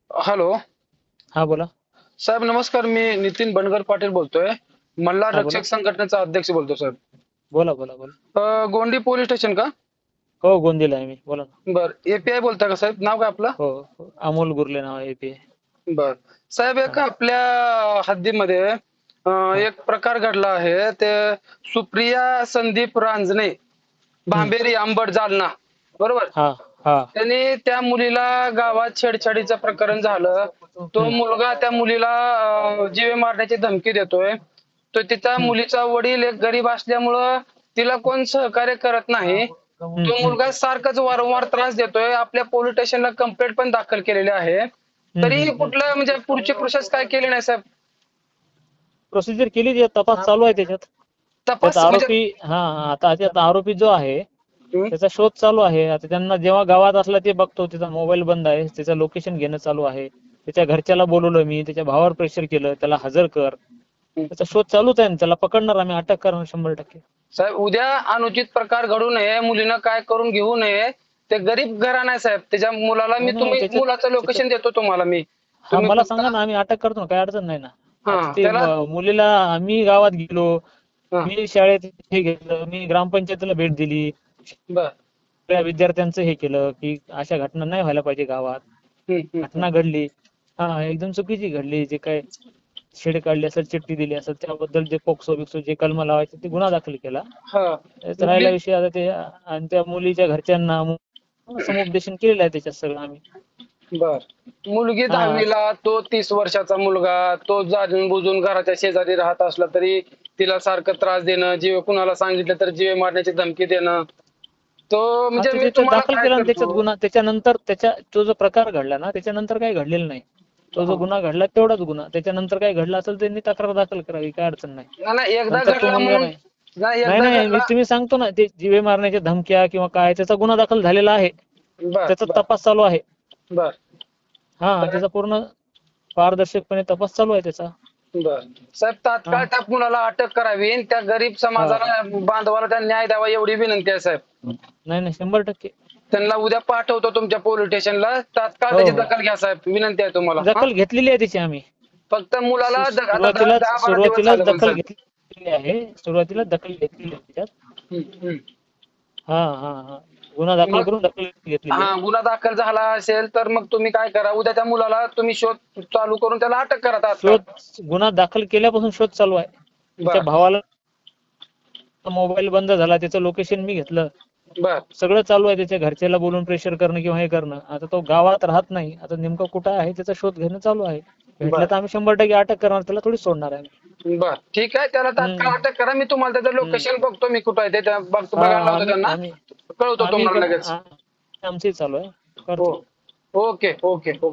Hello. हा बोला. साहेब नमस्कार. मी नितीन बनगर पाटील बोलतोय. मल्हार हा बोला. रक्षक संघटनेचा अध्यक्ष बोलतोय साहेब. बोला बोला बोला. गोंडी पोलीस स्टेशन का? हो गोंदीला आहे मी, बोला ना. बर, एपीआय बोलताय का साहेब? नाव काय आपलं? हो हो. अमोल गुरले नाव आहे ते. बर साहेब, एक हा आपल्या हद्दीमध्ये हा. एक प्रकार घडला आहे. ते सुप्रिया संदीप रांजणे, हम्म. भांबेरी अंबड जालना, बरोबर. हा हा. त्यांनी त्या मुलीला गावात छेडछाडीचं प्रकरण झालं. तो हम्म मुलगा त्या मुलीला जीवे मारण्याची धमकी देतोय. तो तिचा हम्म मुलीचा वडील एक गरीब असल्यामुळं तिला कोण सहकार्य करत नाही. हम्म तो हम्म मुलगा सारखाच वारंवार त्रास देतोय. आपल्या पोलीस स्टेशनला कंप्लेंट पण दाखल केलेली आहे. तरीही कुठलं म्हणजे पुढची प्रोसेस काय केली नाही साहेब. प्रोसिजर केली, त्यात तपास चालू आहे त्याच्यात. त्यात तपास म्हणजे आरोपी, हा आता त्यात आरोपी जो आहे हं, त्याचा शोध चालू आहे. आता त्यांना जेव्हा गावात असला ते बघतो, त्याचा मोबाईल बंद आहे, त्याचं लोकेशन घेणं चालू आहे. त्याच्या घरच्याला बोलवलं मी, त्याच्या भावावर प्रेशर केलं, त्याला हजर कर. हं. त्याचा शोध चालूच आहे ना, त्याला पकडणार आम्ही, अटक करणार 100%. साहेब उद्या अनुचित प्रकार घडू नये, मुलीनं काय करून घेऊ नये. ते गरीब घराणं आहे साहेब. त्याच्या मुलाला मी नाही नाही, तुम्ही त्याच्यात मुलाचं त्याच्यात लोकेशन देतो तुम्हाला मी. हा तुम्ही मला फक्त सांगा ना, आम्ही अटक करतो ना, काही अडचण नाही ना. हा आता ते त्याला मुलीला आम्ही गावात गेलो, हा मी शाळेत हे घेतलं, मी ग्रामपंचायतीला भेट दिली, बर. त्या विद्यार्थ्यांचं हे केलं की अशा घटना नाही व्हायला पाहिजे गावात. हं. घटना घडली, हा एकदम चुकीची घडली. जे काय छेड काढली असेल, चिठ्ठी दिली असेल, त्याबद्दल जे पोक्सो बिक्सो जे कलम लावायचे ते गुन्हा दाखल केला. हा त्यात राहिला मुली विषय आता ते, आणि त्या मुलीच्या घरच्यांना समुपदेशन केलेलं आहे त्याच्यात सगळं आम्ही. बर. मुलगी हा 10वीला, तो 30 वर्षाचा मुलगा. तो जाणून बुजून घराच्या शेजारी राहत असला तरी तिला सारखं त्रास देणं, जीव कुणाला सांगितलं तर जीवे मारण्याची धमकी देणं. तो हा म्हणजे ते मी त्याच्यात तुम्हाला दाखल काय केला ना त्याच्यात करतो. गुन्हा. त्याच्यानंतर तो जो प्रकार घडला ना, त्याच्यानंतर काही घडलेलं नाही. तो जो हा. गुन्हा घडला तेवढाच गुन्हा. त्याच्यानंतर काही घडला असेल त्यांनी तक्रार दाखल करावी, काय अडचण नाही. नाही एकदा नंतर तो घडला मुलगा म्हणून नाही. नाही नाही एकदा नाही, मी घडला. तुम्ही सांगतो ना, ते जीवे मारण्याच्या धमक्या किंवा काय, त्याचा गुन्हा दाखल झालेला आहे. बर त्याचा बर तपास चालू आहे. बर हा, तर त्याचा पूर्ण पारदर्शकपणे तपास चालू आहे त्याचा. बर साहेब, हा तात्काळ त्या मुलाला अटक करावी आणि त्या गरीब हा हा. समाजाला बांधवाला त्या न्याय द्यावा एवढी विनंती आहे साहेब. नाही नाही, 100%. त्यांना उद्या पाठवतो तुमच्या पोलीस स्टेशनला. तात्काळ हो त्याची हो. दखल घ्या साहेब, विनंती आहे तुम्हाला. हा, दखल घेतलेली आहे त्याची आम्ही. फक्त मुलाला आता सुरुवातीलाच 10-12 दिवस सुरुवातीलाच झाले पण दखल साहेब. घेतलेली आहे. सुरुवातीलाच दखल घेतलेली आहे त्याच्यात. हं, हं. हा हा हा. गुन्हा दाखल मग करून दखल घेतलेली आहे. हा, गुन्हा दाखल झाला असेल तर मग तुम्ही काय करा, उद्या त्या मुलाला तुम्ही शोध चालू करून त्याला अटक करा तात्काळ. शोध, गुन्हा दाखल केल्यापासून शोध चालू आहे. त्याच्या बर भावाला मोबाईल बंद झाला, त्याचं लोकेशन मी घेतलं, बर सगळं चालू आहे. त्याच्या घरच्याला बोलून प्रेशर करणं किंवा हे करणं. आता तो गावात राहत नाही, आता नेमकं कुठं आहे त्याचा शोध घेणं चालू आहे. भेटलं बर तर आम्ही 100% अटक करणार, त्याला थोडी सोडणार आहे आम्ही. बर ठीक आहे. त्याला तात्काळ अटक करा. मी तुम्हाला त्याचं हम्म. लोकेशन बघतो, मी कुठं आहे ते हा बघायला लावतो आम्ही त्यांना. आम्ही कळवतो आम्ही तुम्हाला लगेच. आमचंही चालू आहे, हो. करतो. Okay okay okay.